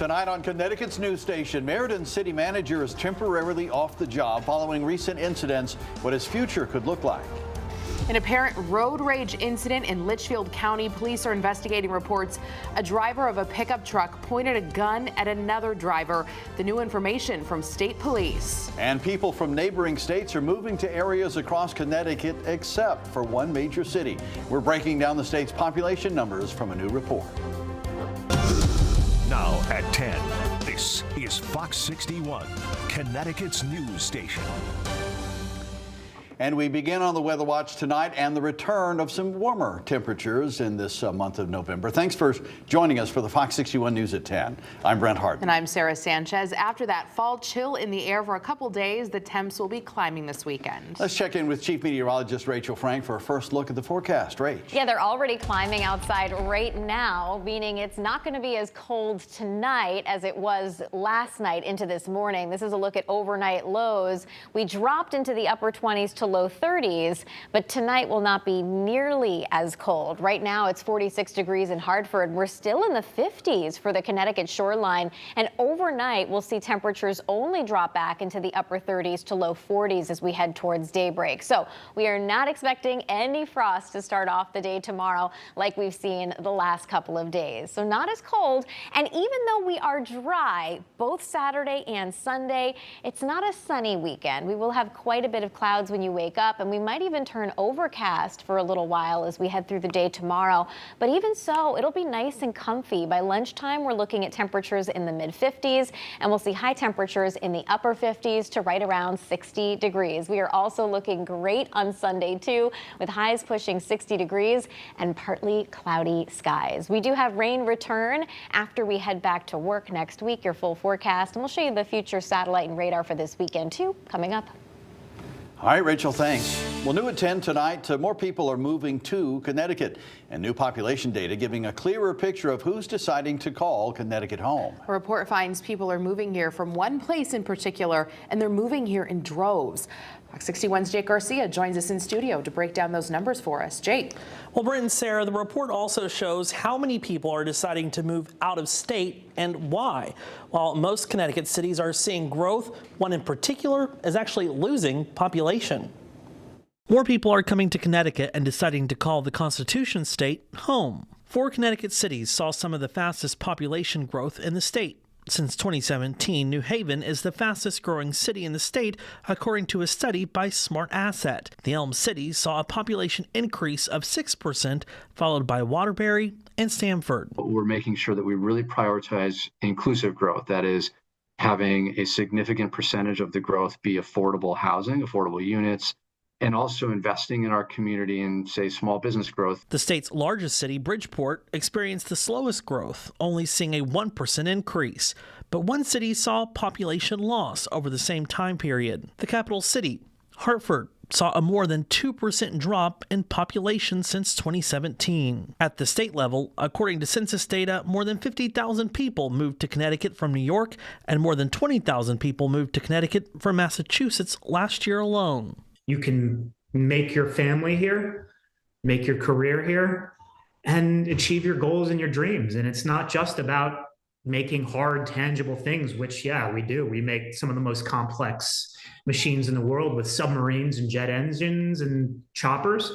Tonight on Connecticut's news station, Meriden city manager is temporarily off the job following recent incidents. What his future could look like. An apparent road rage incident in Litchfield County. Police are investigating reports a driver of a pickup truck pointed a gun at another driver. The new information from state police. And people from neighboring states are moving to areas across Connecticut except for one major city. We're breaking down the state's population numbers from a new report. Now at 10, this is Fox 61, Connecticut's news station. And we begin on the Weather Watch tonight and the return of some warmer temperatures in this month of November. Thanks for joining us for the Fox 61 News at 10. I'm Brent Hart. And I'm Sarah Sanchez. After that fall chill in the air for a couple days, the temps will be climbing this weekend. Let's check in with Chief Meteorologist Rachel Frank for a first look at the forecast. Rach. Yeah, they're already climbing outside right now, meaning it's not going to be as cold tonight as it was last night into this morning. This is a look at overnight lows. We dropped into the upper 20s to low 30s, but tonight will not be nearly as cold. Right now it's 46 degrees in Hartford. We're still in the 50s for the Connecticut shoreline, and overnight we'll see temperatures only drop back into the upper 30s to low 40s as we head towards daybreak. So we are not expecting any frost to start off the day tomorrow like we've seen the last couple of days. So not as cold, and even though we are dry both Saturday and Sunday, it's not a sunny weekend. We will have quite a bit of clouds when you wake up, and we might even turn overcast for a little while as we head through the day tomorrow. But even so, it'll be nice and comfy. By lunchtime, we're looking at temperatures in the mid-50s, and we'll see high temperatures in the upper 50s to right around 60 degrees. We are also looking great on Sunday, too, with highs pushing 60 degrees and partly cloudy skies. We do have rain return after we head back to work next week. Your full forecast, and we'll show you the future satellite and radar for this weekend, too, coming up. All right, Rachel, thanks. Well, new at 10 tonight, more people are moving to Connecticut, and new population data giving a clearer picture of who's deciding to call Connecticut home. A report finds people are moving here from one place in particular, and they're moving here in droves. Fox 61's Jake Garcia joins us in studio to break down those numbers for us. Jake. Well, Brent and Sarah, the report also shows how many people are deciding to move out of state and why. While most Connecticut cities are seeing growth, one in particular is actually losing population. More people are coming to Connecticut and deciding to call the Constitution state home. 4 Connecticut cities saw some of the fastest population growth in the state. Since 2017, New Haven is the fastest growing city in the state, according to a study by Smart Asset. The Elm City saw a population increase of 6%, followed by Waterbury and Stamford. We're making sure that we really prioritize inclusive growth. That is, having a significant percentage of the growth be affordable housing, affordable units, and also investing in our community and, say, small business growth. The state's largest city, Bridgeport, experienced the slowest growth, only seeing a 1% increase. But one city saw population loss over the same time period. The capital city, Hartford, saw a more than 2% drop in population since 2017. At the state level, according to census data, more than 50,000 people moved to Connecticut from New York, and more than 20,000 people moved to Connecticut from Massachusetts last year alone. You can make your family here, make your career here, and achieve your goals and your dreams. And it's not just about making hard, tangible things, which, yeah, we do. We make some of the most complex machines in the world with submarines and jet engines and choppers.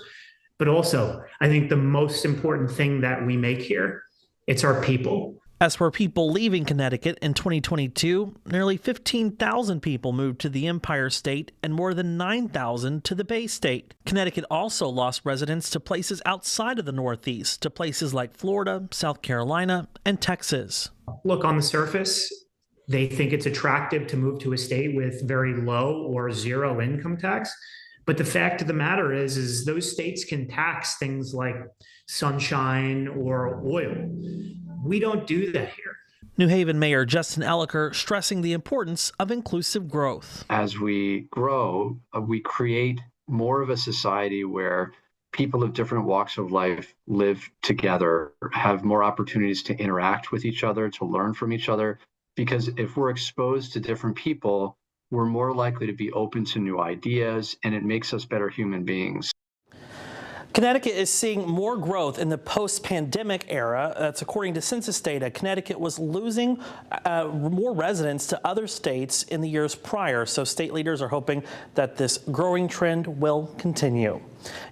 But also, I think the most important thing that we make here, it's our people. As for people leaving Connecticut in 2022, nearly 15,000 people moved to the Empire State and more than 9,000 to the Bay State. Connecticut also lost residents to places outside of the Northeast, to places like Florida, South Carolina, and Texas. Look, on the surface, they think it's attractive to move to a state with very low or zero income tax. But the fact of the matter is those states can tax things like sunshine or oil. We don't do that here. New Haven Mayor Justin Elliker stressing the importance of inclusive growth. As we grow, we create more of a society where people of different walks of life live together, have more opportunities to interact with each other, to learn from each other. Because if we're exposed to different people, we're more likely to be open to new ideas, and it makes us better human beings. Connecticut is seeing more growth in the post-pandemic era. That's according to census data. Connecticut was losing more residents to other states in the years prior, so state leaders are hoping that this growing trend will continue.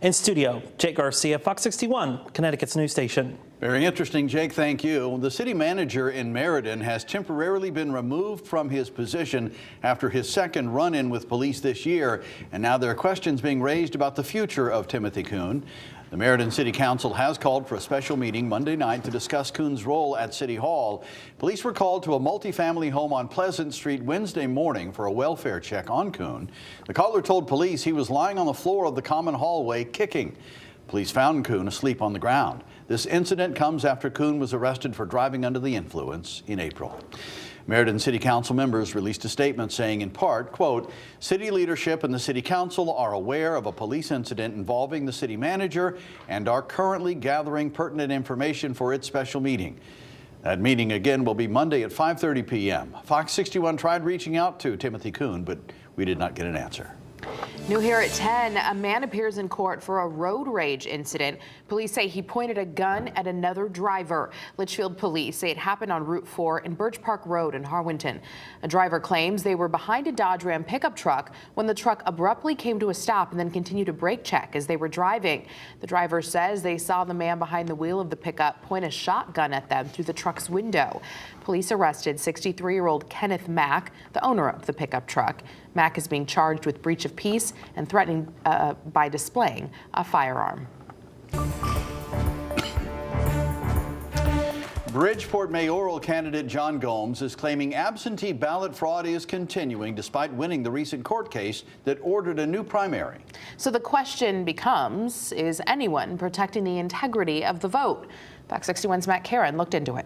In studio, Jake Garcia, Fox 61, Connecticut's news station. Very interesting, Jake. Thank you. The city manager in Meriden has temporarily been removed from his position after his second run-in with police this year. And now there are questions being raised about the future of Timothy Kuhn. The Meriden City Council has called for a special meeting Monday night to discuss Kuhn's role at City Hall. Police were called to a multifamily home on Pleasant Street Wednesday morning for a welfare check on Kuhn. The caller told police he was lying on the floor of the common hallway kicking. Police found Kuhn asleep on the ground. This incident comes after Kuhn was arrested for driving under the influence in April. Meriden City Council members released a statement saying in part, quote, city leadership and the City Council are aware of a police incident involving the city manager and are currently gathering pertinent information for its special meeting. That meeting again will be Monday at 5:30 p.m. Fox 61 tried reaching out to Timothy Kuhn, but we did not get an answer. New here at 10, a man appears in court for a road rage incident. Police say he pointed a gun at another driver. Litchfield police say it happened on Route 4 and Birch Park Road in Harwinton. A driver claims they were behind a Dodge Ram pickup truck when the truck abruptly came to a stop and then continued to brake check as they were driving. The driver says they saw the man behind the wheel of the pickup point a shotgun at them through the truck's window. Police arrested 63-year-old Kenneth Mack, the owner of the pickup truck. Mack is being charged with breach of peace and threatening by displaying a firearm. Bridgeport mayoral candidate John Gomes is claiming absentee ballot fraud is continuing despite winning the recent court case that ordered a new primary. So the question becomes, is anyone protecting the integrity of the vote? Fox 61's Matt Caron looked into it.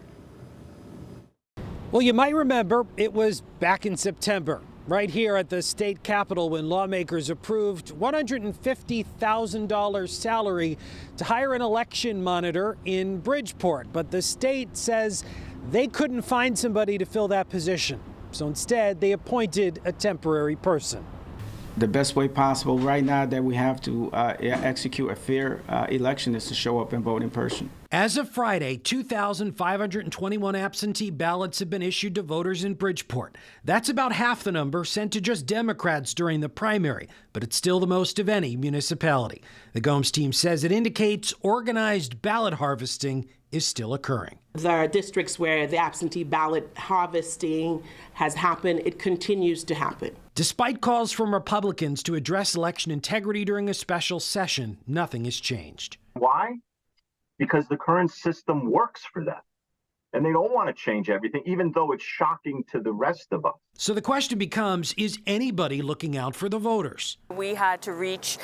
Well, you might remember it was back in September, right here at the state capitol, when lawmakers approved $150,000 salary to hire an election monitor in Bridgeport. But the state says they couldn't find somebody to fill that position. So instead, they appointed a temporary person. The best way possible right now that we have to execute a fair election is to show up and vote in person. As of Friday, 2,521 absentee ballots have been issued to voters in Bridgeport. That's about half the number sent to just Democrats during the primary, but it's still the most of any municipality. The Gomes team says it indicates organized ballot harvesting is still occurring. There are districts where the absentee ballot harvesting has happened. It continues to happen. Despite calls from Republicans to address election integrity during a special session, nothing has changed. Why? Because the current system works for them. And they don't want to change everything, even though it's shocking to the rest of us. So the question becomes, is anybody looking out for the voters? We had to reach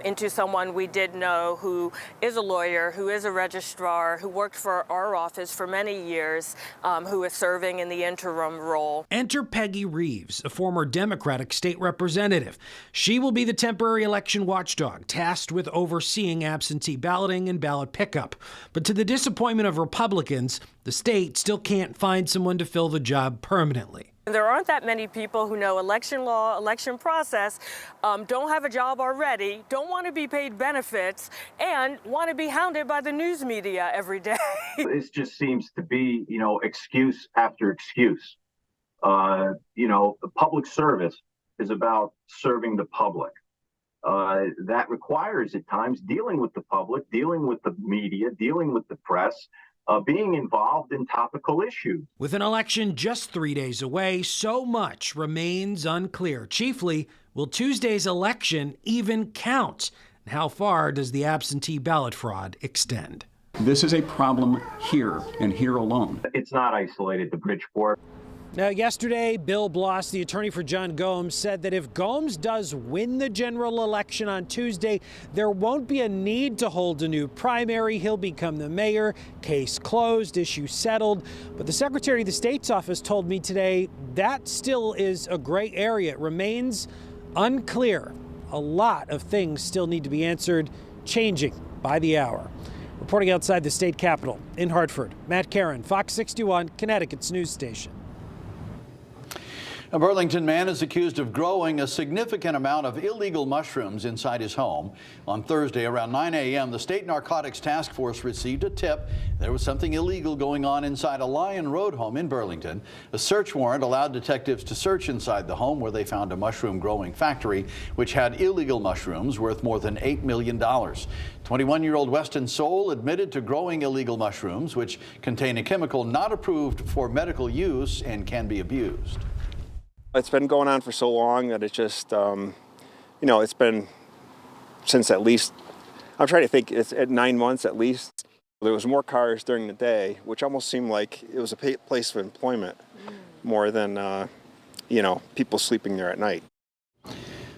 into someone we did know who is a lawyer, who is a registrar, who worked for our office for many years, who is serving in the interim role. Enter Peggy Reeves, a former Democratic state representative. She will be the temporary election watchdog tasked with overseeing absentee balloting and ballot pickup. But to the disappointment of Republicans, the state still can't find someone to fill the job permanently. There aren't that many people who know election law, election process, don't have a job already, don't want to be paid benefits, and want to be hounded by the news media every day. This just seems to be, excuse after excuse. The public service is about serving the public. That requires at times dealing with the public, dealing with the media, dealing with the press, being involved in topical issues. With an election just 3 days away, so much remains unclear. Chiefly, will Tuesday's election even count? And how far does the absentee ballot fraud extend? This is a problem here and here alone. It's not isolated to Bridgeport. Now, yesterday, Bill Bloss, the attorney for John Gomes, said that if Gomes does win the general election on Tuesday, there won't be a need to hold a new primary. He'll become the mayor. Case closed, issue settled. But the Secretary of the State's office told me today that still is a gray area. It remains unclear. A lot of things still need to be answered, changing by the hour. Reporting outside the state capitol in Hartford, Matt Caron, Fox 61, Connecticut's news station. A Burlington man is accused of growing a significant amount of illegal mushrooms inside his home. On Thursday around 9 a.m., the State Narcotics Task Force received a tip there was something illegal going on inside a Lion Road home in Burlington. A search warrant allowed detectives to search inside the home, where they found a mushroom growing factory which had illegal mushrooms worth more than $8 million. 21-year-old Weston Soul admitted to growing illegal mushrooms, which contain a chemical not approved for medical use and can be abused. It's been going on for so long that it's just, it's been since at least, I'm trying to think, it's at 9 months at least. There was more cars during the day, which almost seemed like it was a place of employment more than, people sleeping there at night.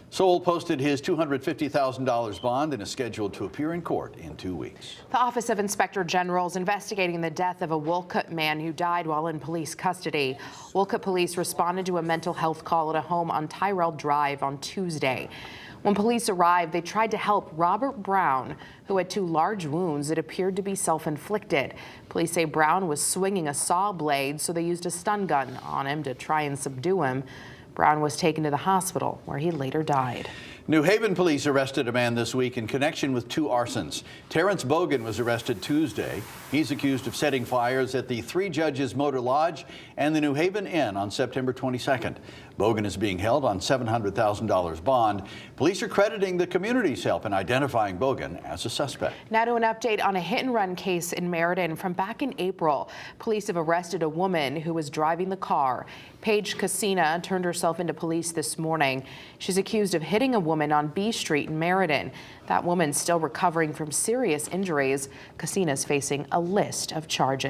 Soul posted his $250,000 bond and is scheduled to appear in court in 2 weeks. The Office of Inspector General is investigating the death of a Wolcott man who died while in police custody. Wolcott police responded to a mental health call at a home on Tyrell Drive on Tuesday. When police arrived, they tried to help Robert Brown, who had 2 large wounds that appeared to be self-inflicted. Police say Brown was swinging a saw blade, so they used a stun gun on him to try and subdue him. Brown was taken to the hospital, where he later died. New Haven police arrested a man this week in connection with 2 arsons. Terrence Bogan was arrested Tuesday. He's accused of setting fires at the 3 Judges Motor Lodge and the New Haven Inn on September 22nd. Bogan is being held on $700,000 bond. Police are crediting the community's help in identifying Bogan as a suspect. Now to an update on a hit-and-run case in Meriden from back in April. Police have arrested a woman who was driving the car. Paige Casina turned herself into police this morning. She's accused of hitting a woman on B Street in Meriden. That woman's still recovering from serious injuries. Casina's facing a list of charges.